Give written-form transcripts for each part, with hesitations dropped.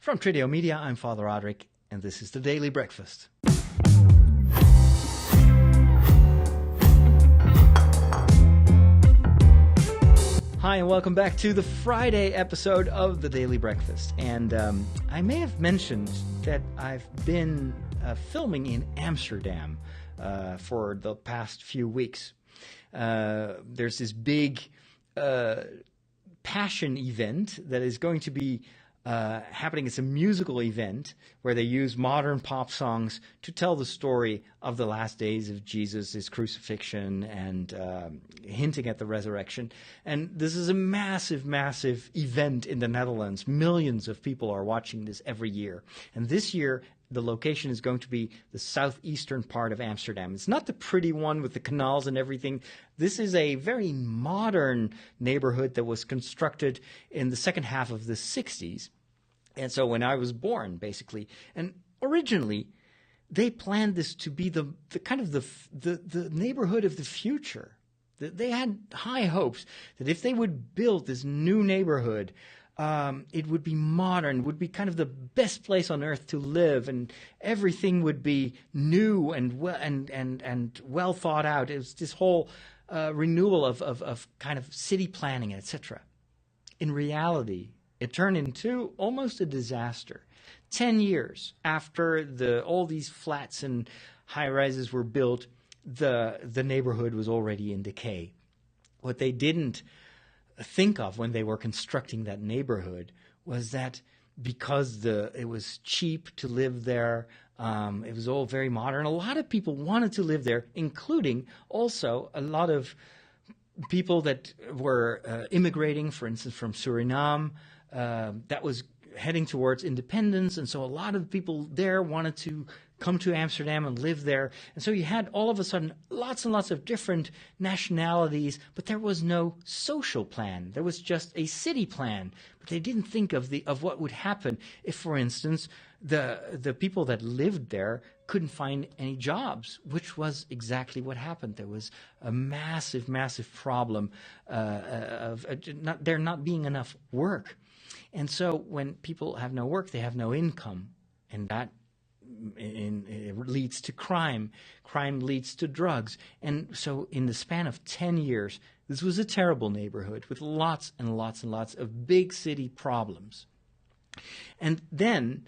From Trideo Media, I'm Father Roderick, and this is the Daily Breakfast. Hi, and welcome back to the Friday episode of the Daily Breakfast. And I may have mentioned that I've been filming in Amsterdam for the past few weeks. There's this big passion event that is going to be happening. It's a musical event where they use modern pop songs to tell the story of the last days of Jesus, his crucifixion, and hinting at the resurrection. And this is a massive, massive event in the Netherlands. Millions of people are watching this every year. And this year, the location is going to be the southeastern part of Amsterdam. It's not the pretty one with the canals and everything. This is a very modern neighborhood that was constructed in the second half of the 60s. And so when I was born, basically, and originally they planned this to be the neighborhood of the future. They had high hopes that if they would build this new neighborhood, it would be modern, would be kind of the best place on earth to live, and everything would be new and well thought out. It was this whole renewal of kind of city planning, etc. In reality, it turned into almost a disaster. 10 years after all these flats and high-rises were built, the neighborhood was already in decay. What they didn't think of when they were constructing that neighborhood was that because it was cheap to live there, it was all very modern. A lot of people wanted to live there, including also a lot of people that were immigrating, for instance, from Suriname, that was heading towards independence. And so a lot of people there wanted to come to Amsterdam and live there. And so you had all of a sudden lots and lots of different nationalities, but there was no social plan. There was just a city plan. But they didn't think of what would happen if, for instance, the people that lived there couldn't find any jobs, which was exactly what happened. There was a massive, massive problem of there not being enough work. And so when people have no work, they have no income, and that it leads to crime. Crime leads to drugs. And so in the span of 10 years, this was a terrible neighborhood with lots and lots and lots of big city problems. And then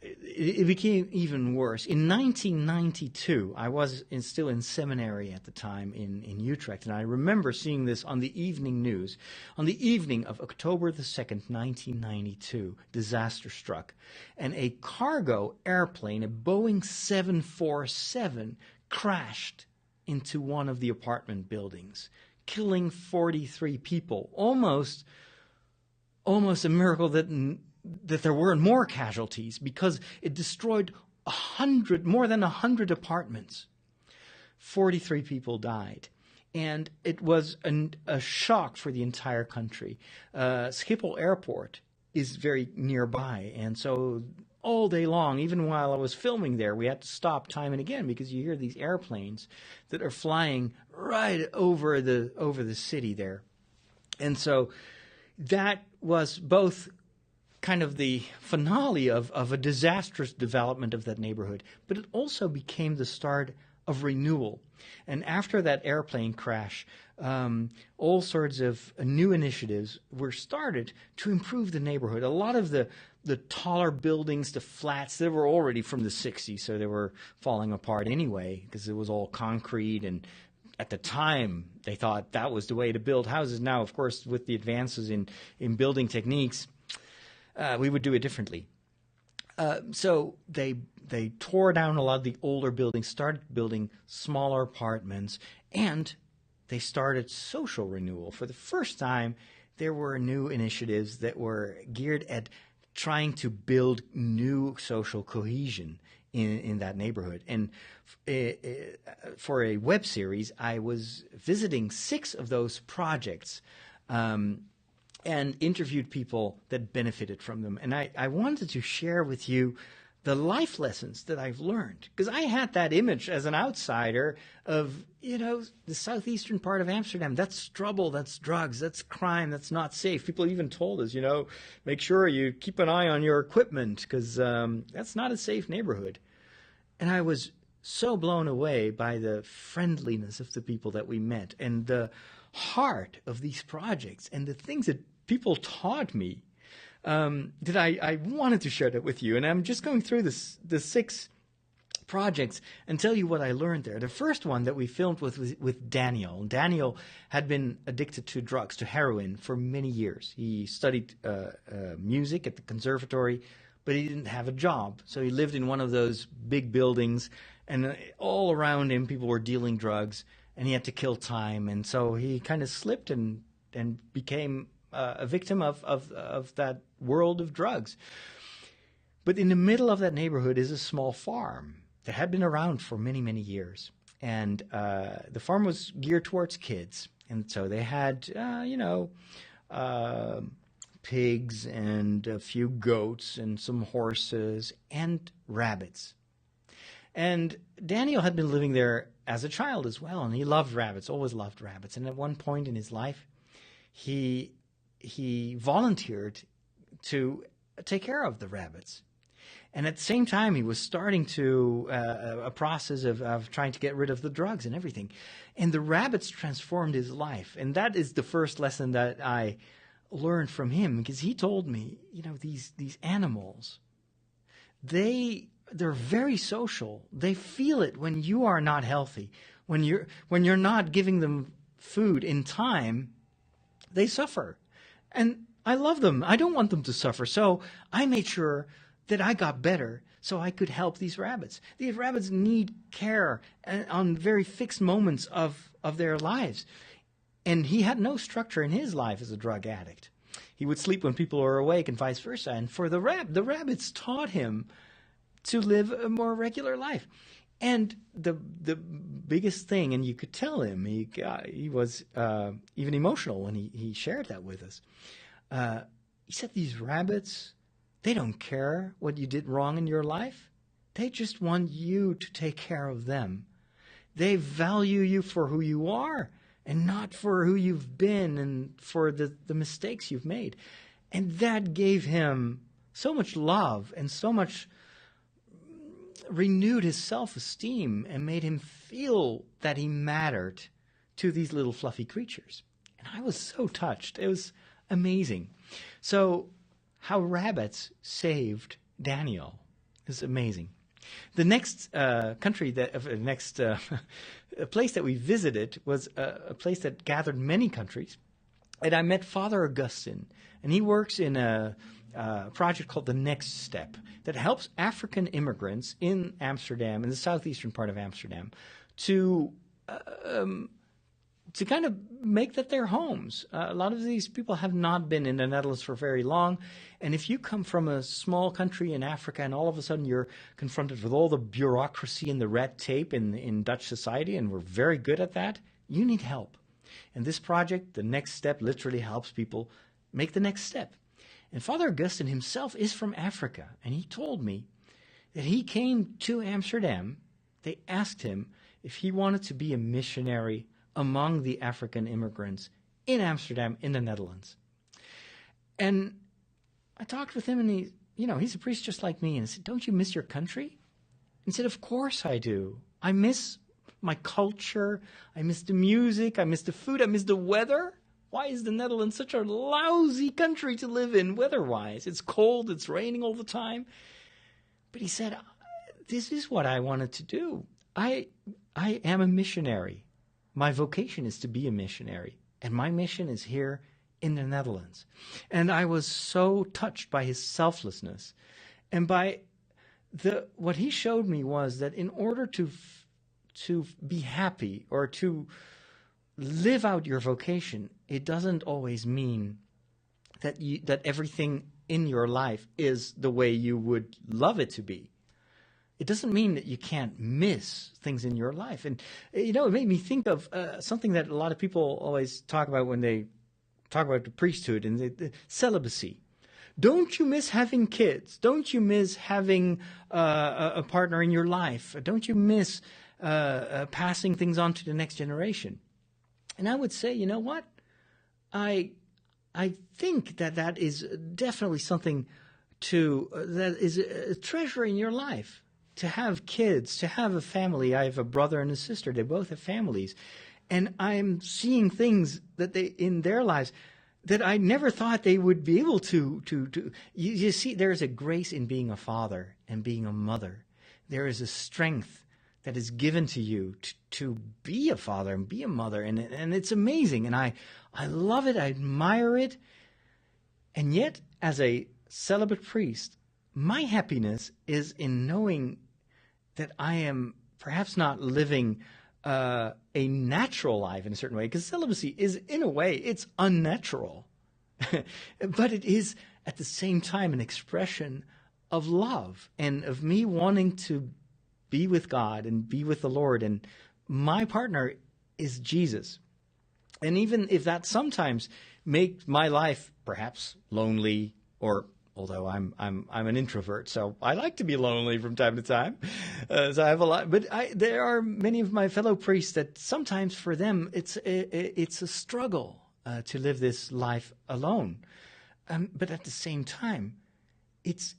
it became even worse. In 1992, I was still in seminary at the time in Utrecht, and I remember seeing this on the evening news. On the evening of October the 2nd, 1992, disaster struck, and a cargo airplane, a Boeing 747, crashed into one of the apartment buildings, killing 43 people. Almost a miracle that there weren't more casualties, because it destroyed more than 100 apartments. 43 people died. And it was a shock for the entire country. Schiphol Airport is very nearby. And so all day long, even while I was filming there, we had to stop time and again, because you hear these airplanes that are flying right over the city there. And so that was both kind of the finale of a disastrous development of that neighborhood, but it also became the start of renewal. And after that airplane crash, all sorts of new initiatives were started to improve the neighborhood. A lot of the taller buildings, the flats, they were already from the 60s, so they were falling apart anyway, because it was all concrete, and at the time they thought that was the way to build houses. Now, of course, with the advances in building techniques, we would do it differently. So they tore down a lot of the older buildings, started building smaller apartments, and they started social renewal. For the first time, there were new initiatives that were geared at trying to build new social cohesion in that neighborhood. And for a web series, I was visiting 6 of those projects, and interviewed people that benefited from them. And I wanted to share with you the life lessons that I've learned. Because I had that image as an outsider of, the southeastern part of Amsterdam. That's trouble, that's drugs, that's crime, that's not safe. People even told us, make sure you keep an eye on your equipment because that's not a safe neighborhood. And I was so blown away by the friendliness of the people that we met and the heart of these projects and the things that people taught me. That I wanted to share that with you. And I'm just going through the 6 projects and tell you what I learned there. The first one that we filmed with Daniel. Daniel had been addicted to drugs, to heroin, for many years. He studied music at the conservatory, but he didn't have a job. So he lived in one of those big buildings, and all around him people were dealing drugs, and he had to kill time. And so he kind of slipped and became a victim of that world of drugs. But in the middle of that neighborhood is a small farm that had been around for many, many years. And the farm was geared towards kids. And so they had, pigs and a few goats and some horses and rabbits. And Daniel had been living there as a child as well. And he loved rabbits, always loved rabbits. And at one point in his life, he volunteered to take care of the rabbits. And at the same time, he was starting to a process of trying to get rid of the drugs and everything. And the rabbits transformed his life. And that is the first lesson that I learned from him, because he told me, these animals, they're very social. They feel it when you are not healthy. When you're not giving them food in time, they suffer. And I love them. I don't want them to suffer. So I made sure that I got better so I could help these rabbits. These rabbits need care on very fixed moments of their lives. And he had no structure in his life as a drug addict. He would sleep when people were awake and vice versa. And for the rabbits taught him to live a more regular life. And the biggest thing, and you could tell him, he was even emotional when he shared that with us. He said, these rabbits, they don't care what you did wrong in your life. They just want you to take care of them. They value you for who you are and not for who you've been and for the mistakes you've made. And that gave him so much love and so much renewed his self-esteem and made him feel that he mattered to these little fluffy creatures. And I was so touched. It was amazing. So how rabbits saved Daniel is amazing. The next place that we visited was a place that gathered many countries. And I met Father Augustine, and he works in a project called The Next Step that helps African immigrants in Amsterdam, in the southeastern part of Amsterdam, to kind of make that their homes. A lot of these people have not been in the Netherlands for very long. And if you come from a small country in Africa and all of a sudden you're confronted with all the bureaucracy and the red tape in Dutch society, and we're very good at that, you need help. And this project, The Next Step, literally helps people make the next step. And Father Augustine himself is from Africa. And he told me that he came to Amsterdam. They asked him if he wanted to be a missionary among the African immigrants in Amsterdam, in the Netherlands. And I talked with him, and he's a priest just like me. And I said, don't you miss your country? And he said, of course I do. I miss my culture. I miss the music. I miss the food. I miss the weather. Why is the Netherlands such a lousy country to live in weather-wise? It's cold. It's raining all the time. But he said, this is what I wanted to do. I am a missionary. My vocation is to be a missionary, and my mission is here in the Netherlands. And I was so touched by his selflessness, and by what he showed me was that in order to be happy or to live out your vocation, it doesn't always mean that everything in your life is the way you would love it to be. It doesn't mean that you can't miss things in your life. And, it made me think of something that a lot of people always talk about when they talk about the priesthood and the celibacy. Don't you miss having kids? Don't you miss having a partner in your life? Don't you miss passing things on to the next generation? And I would say, you know what? I think that is definitely something that is a treasure in your life. To have kids, to have a family. I have a brother and a sister. They both have families. And I'm seeing things that in their lives that I never thought they would be able to. You see, there is a grace in being a father and being a mother. There is a strength that is given to you to be a father and be a mother. And it's amazing. And I love it. I admire it. And yet, as a celibate priest, my happiness is in knowing that I am perhaps not living a natural life in a certain way, because celibacy is, in a way, it's unnatural. But it is, at the same time, an expression of love and of me wanting to be with God and be with the Lord. And my partner is Jesus. And even if that sometimes makes my life perhaps lonely, or although I'm an introvert, so I like to be lonely from time to time. So I have a lot, but there are many of my fellow priests that sometimes for them it's a struggle to live this life alone. But at the same time, it's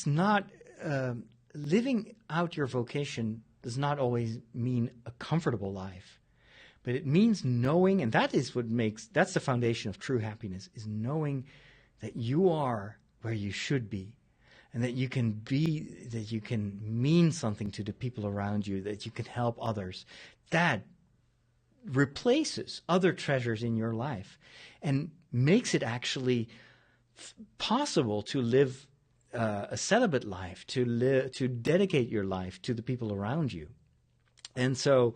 not living out your vocation does not always mean a comfortable life. But it means knowing, and that's the foundation of true happiness, is knowing that you are where you should be, and that you can mean something to the people around you, that you can help others. That replaces other treasures in your life and makes it actually possible to live a celibate life, to dedicate your life to the people around you. And so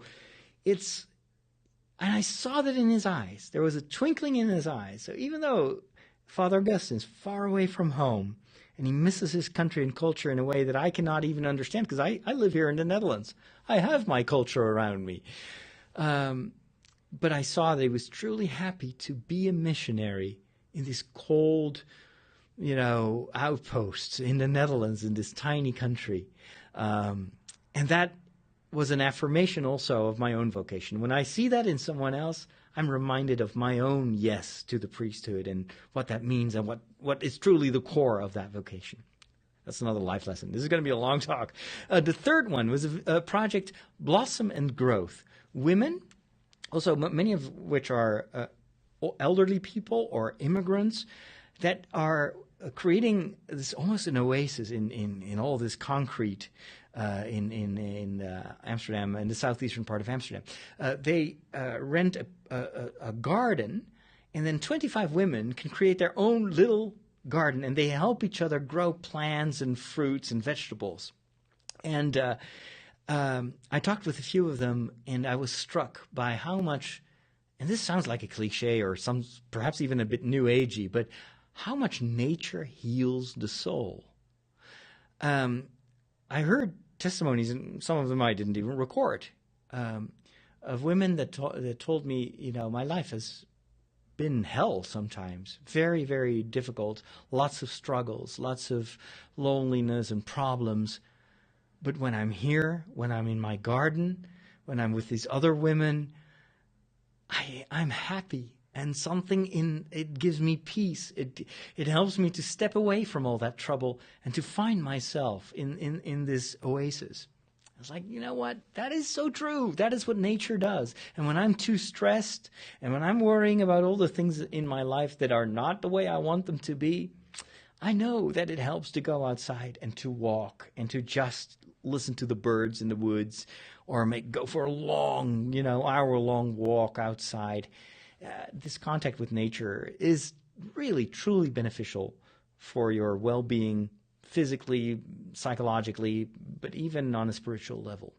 and I saw that in his eyes. There was a twinkling in his eyes. So even though Father Augustine's far away from home, and he misses his country and culture in a way that I cannot even understand, because I live here in the Netherlands. I have my culture around me. But I saw that he was truly happy to be a missionary in this cold, outpost in the Netherlands, in this tiny country. And that was an affirmation also of my own vocation. When I see that in someone else, I'm reminded of my own yes to the priesthood and what that means and what is truly the core of that vocation. That's another life lesson. This is going to be a long talk. The third one was a project, Blossom and Growth. Women, also many of which are elderly people or immigrants, that are creating this almost an oasis in all this concrete in Amsterdam, in the southeastern part of Amsterdam. They rent a garden, and then 25 women can create their own little garden, and they help each other grow plants and fruits and vegetables. And I talked with a few of them, and I was struck by how much, and this sounds like a cliche or perhaps even a bit new agey, but how much nature heals the soul. I heard testimonies, and some of them I didn't even record, of women that told me, my life has been hell sometimes, very, very difficult, lots of struggles, lots of loneliness and problems. But when I'm here, when I'm in my garden, when I'm with these other women, I'm happy. And something it gives me peace. It helps me to step away from all that trouble and to find myself in this oasis. I was like, you know what? That is so true. That is what nature does. And when I'm too stressed and when I'm worrying about all the things in my life that are not the way I want them to be, I know that it helps to go outside and to walk and to just listen to the birds in the woods, or go for a long, hour-long walk outside. This contact with nature is really, truly beneficial for your well-being, physically, psychologically, but even on a spiritual level.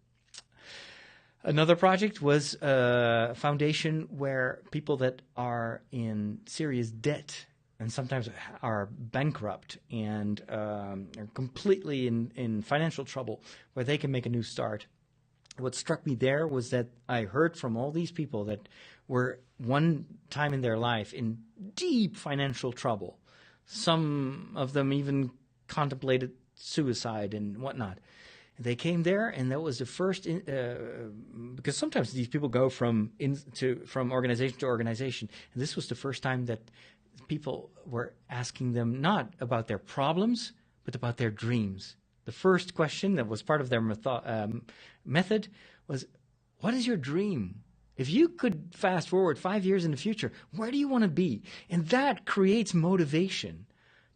Another project was a foundation where people that are in serious debt and sometimes are bankrupt and are completely in financial trouble, where they can make a new start. What struck me there was that I heard from all these people that were one time in their life in deep financial trouble. Some of them even contemplated suicide and whatnot. They came there, and that was the first. Because sometimes these people go from organization to organization, and this was the first time that people were asking them not about their problems, but about their dreams. The first question that was part of their method was, "What is your dream? If you could fast forward 5 years in the future, where do you want to be?" And that creates motivation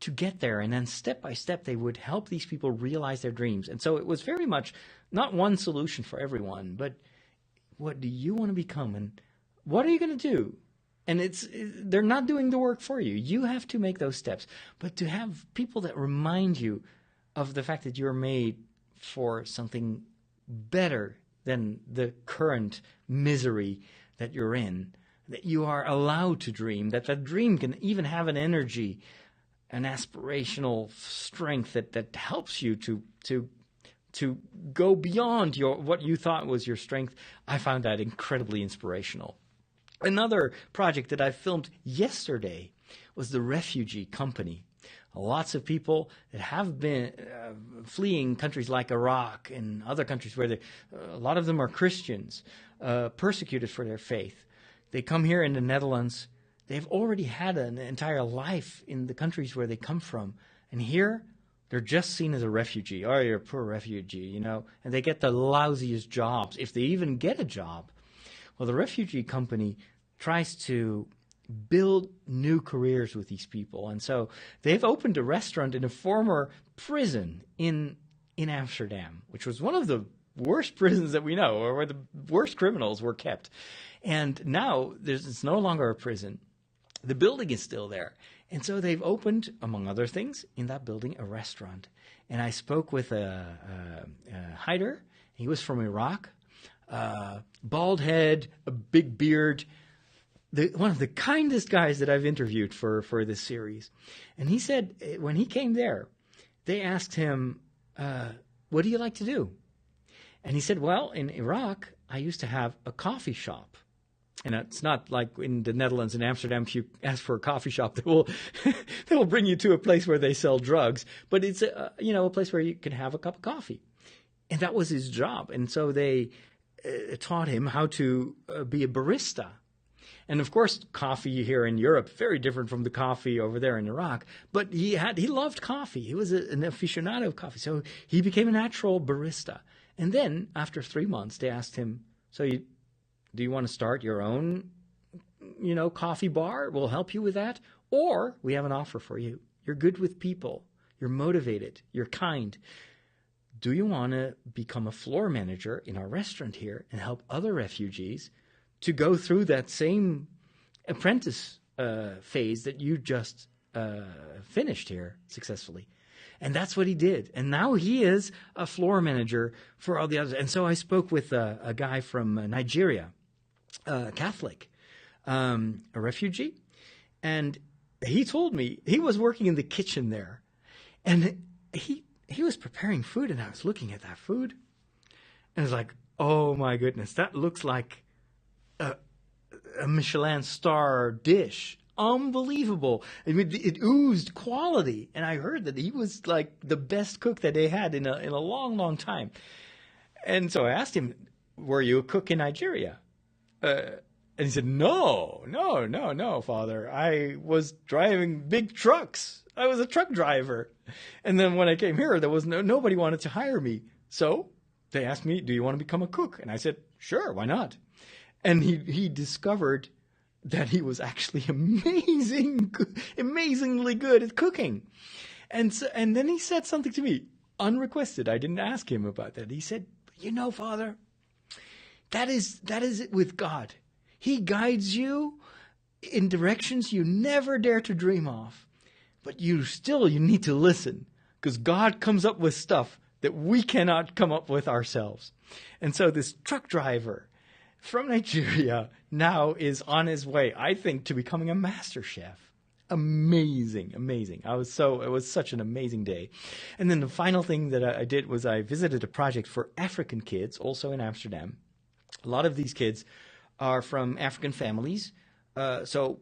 to get there. And then step by step, they would help these people realize their dreams. And so it was very much not one solution for everyone, but what do you want to become? And what are you going to do? And they're not doing the work for you. You have to make those steps. But to have people that remind you of the fact that you're made for something better than the current misery that you're in, that you are allowed to dream, that dream can even have an energy, an aspirational strength that helps you to go beyond what you thought was your strength. I found that incredibly inspirational. Another project that I filmed yesterday was the refugee company. Lots of people that have been fleeing countries like Iraq and other countries where a lot of them are Christians, persecuted for their faith. They come here in the Netherlands. They've already had an entire life in the countries where they come from. And here, they're just seen as a refugee. Oh, you're a poor refugee, And they get the lousiest jobs, if they even get a job. Well, the refugee company tries to build new careers with these people. And so they've opened a restaurant in a former prison in Amsterdam, which was one of the worst prisons that we know, or where the worst criminals were kept. And now it's no longer a prison. The building is still there. And so they've opened, among other things, in that building, a restaurant. And I spoke with a Haider. He was from Iraq. Bald head, a big beard. One of the kindest guys that I've interviewed for this series. And he said when he came there, they asked him, what do you like to do? And he said, well, in Iraq, I used to have a coffee shop. And it's not like in the Netherlands, in Amsterdam, if you ask for a coffee shop, they will bring you to a place where they sell drugs. But it's a place where you can have a cup of coffee. And that was his job. And so they taught him how to be a barista. And of course, coffee here in Europe, very different from the coffee over there in Iraq. But he loved coffee. He was an aficionado of coffee. So he became a natural barista. And then after 3 months, they asked him, do you want to start your own, coffee bar? We'll help you with that. Or we have an offer for you. You're good with people. You're motivated. You're kind. Do you want to become a floor manager in our restaurant here and help other refugees to go through that same apprentice phase that you just finished here successfully? And that's what he did. And now he is a floor manager for all the others. And so I spoke with a guy from Nigeria, Catholic, a refugee. And he told me he was working in the kitchen there. And he was preparing food, and I was looking at that food. And I was like, oh my goodness, that looks like a Michelin star dish. Unbelievable. I mean, it oozed quality. And I heard that he was like the best cook that they had in a long, long time. And so I asked him, were you a cook in Nigeria? And he said, no, Father. I was driving big trucks. I was a truck driver. And then when I came here, there was nobody wanted to hire me. So they asked me, do you want to become a cook? And I said, sure, why not? And he discovered that he was actually amazingly good at cooking. And then he said something to me, unrequested. I didn't ask him about that. He said, Father, that is it with God. He guides you in directions you never dare to dream of. But you need to listen, because God comes up with stuff that we cannot come up with ourselves. And so this truck driver from Nigeria now is on his way, I think, to becoming a master chef. Amazing. It was such an amazing day. And then the final thing that I did was I visited a project for African kids, also in Amsterdam. A lot of these kids are from African families. So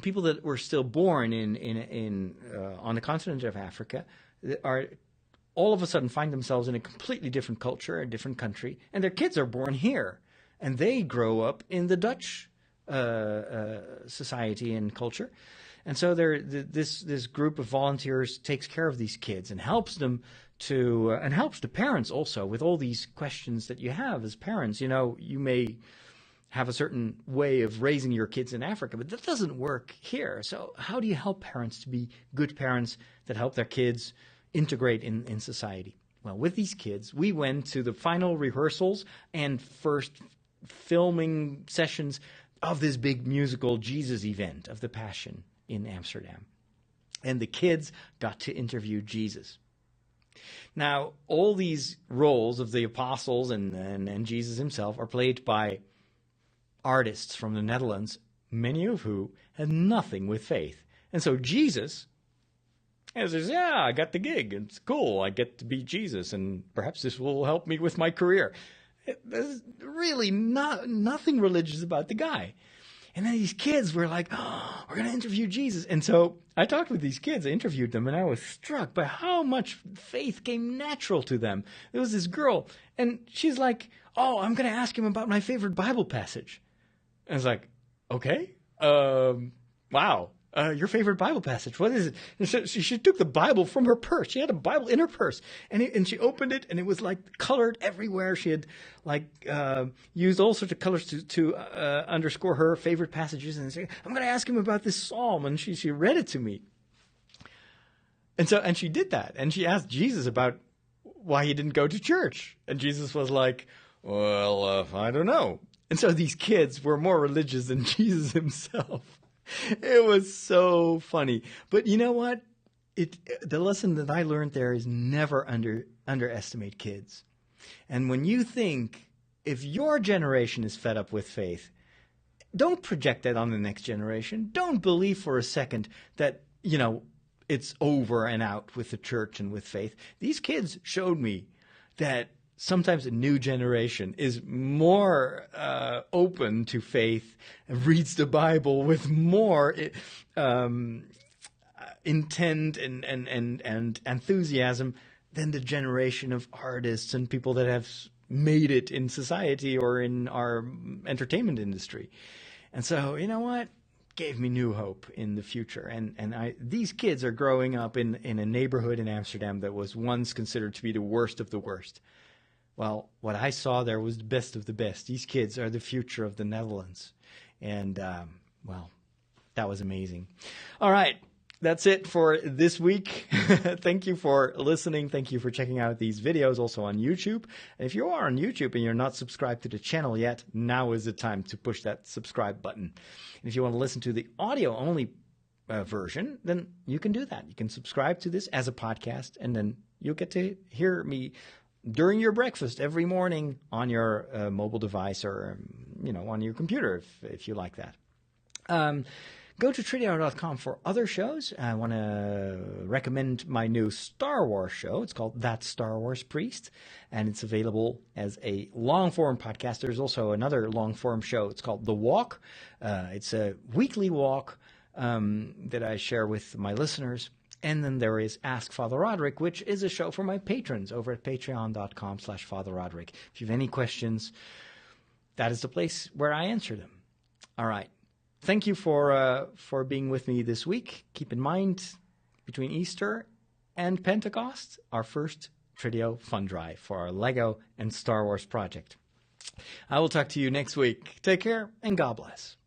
people that were still born on the continent of Africa are all of a sudden find themselves in a completely different culture, a different country, and their kids are born here, and they grow up in the Dutch society and culture. And so this group of volunteers takes care of these kids and helps them to, and helps the parents also with all these questions that you have as parents. You know, you may have a certain way of raising your kids in Africa, but that doesn't work here. So how do you help parents to be good parents that help their kids integrate in society? Well, with these kids, we went to the final rehearsals and first filming sessions of this big musical Jesus event of the Passion in Amsterdam. And the kids got to interview Jesus. Now, all these roles of the apostles and Jesus himself are played by artists from the Netherlands, many of who had nothing with faith. And so Jesus says, yeah, I got the gig. It's cool. I get to be Jesus, and perhaps this will help me with my career. There's really nothing religious about the guy. And then these kids were like, oh, we're going to interview Jesus. And so I talked with these kids, I interviewed them, and I was struck by how much faith came natural to them. There was this girl, and she's like, oh, I'm going to ask him about my favorite Bible passage. And I was like, okay, wow. Your favorite Bible passage, what is it? And so she took the Bible from her purse. She had a Bible in her purse, and she opened it, and it was like colored everywhere. She had like used all sorts of colors to underscore her favorite passages. And said, I'm going to ask him about this psalm, and she read it to me. And she did that, and she asked Jesus about why he didn't go to church, and Jesus was like, well, I don't know. And so these kids were more religious than Jesus himself. It was so funny. But you know what? The lesson that I learned there is never underestimate kids. And when you think, if your generation is fed up with faith, don't project that on the next generation. Don't believe for a second that, you know, it's over and out with the church and with faith. These kids showed me that sometimes a new generation is more open to faith and reads the Bible with more intent and enthusiasm than the generation of artists and people that have made it in society or in our entertainment industry. And so, you know what? Gave me new hope in the future. And these kids are growing up in a neighborhood in Amsterdam that was once considered to be the worst of the worst. Well, what I saw there was the best of the best. These kids are the future of the Netherlands. And, well, that was amazing. All right. That's it for this week. Thank you for listening. Thank you for checking out these videos also on YouTube. And if you are on YouTube and you're not subscribed to the channel yet, now is the time to push that subscribe button. And if you want to listen to the audio-only version, then you can do that. You can subscribe to this as a podcast, and then you'll get to hear me during your breakfast every morning on your mobile device or, you know, on your computer if you like that. Go to Tridio.com for other shows. I want to recommend my new Star Wars show. It's called That Star Wars Priest, and it's available as a long-form podcast. There's also another long-form show. It's called The Walk. It's a weekly walk that I share with my listeners. And then there is Ask Father Roderick, which is a show for my patrons over at patreon.com/Father Roderick. If you have any questions, that is the place where I answer them. All right. Thank you for being with me this week. Keep in mind, between Easter and Pentecost, our first Tridio fund drive for our Lego and Star Wars project. I will talk to you next week. Take care and God bless.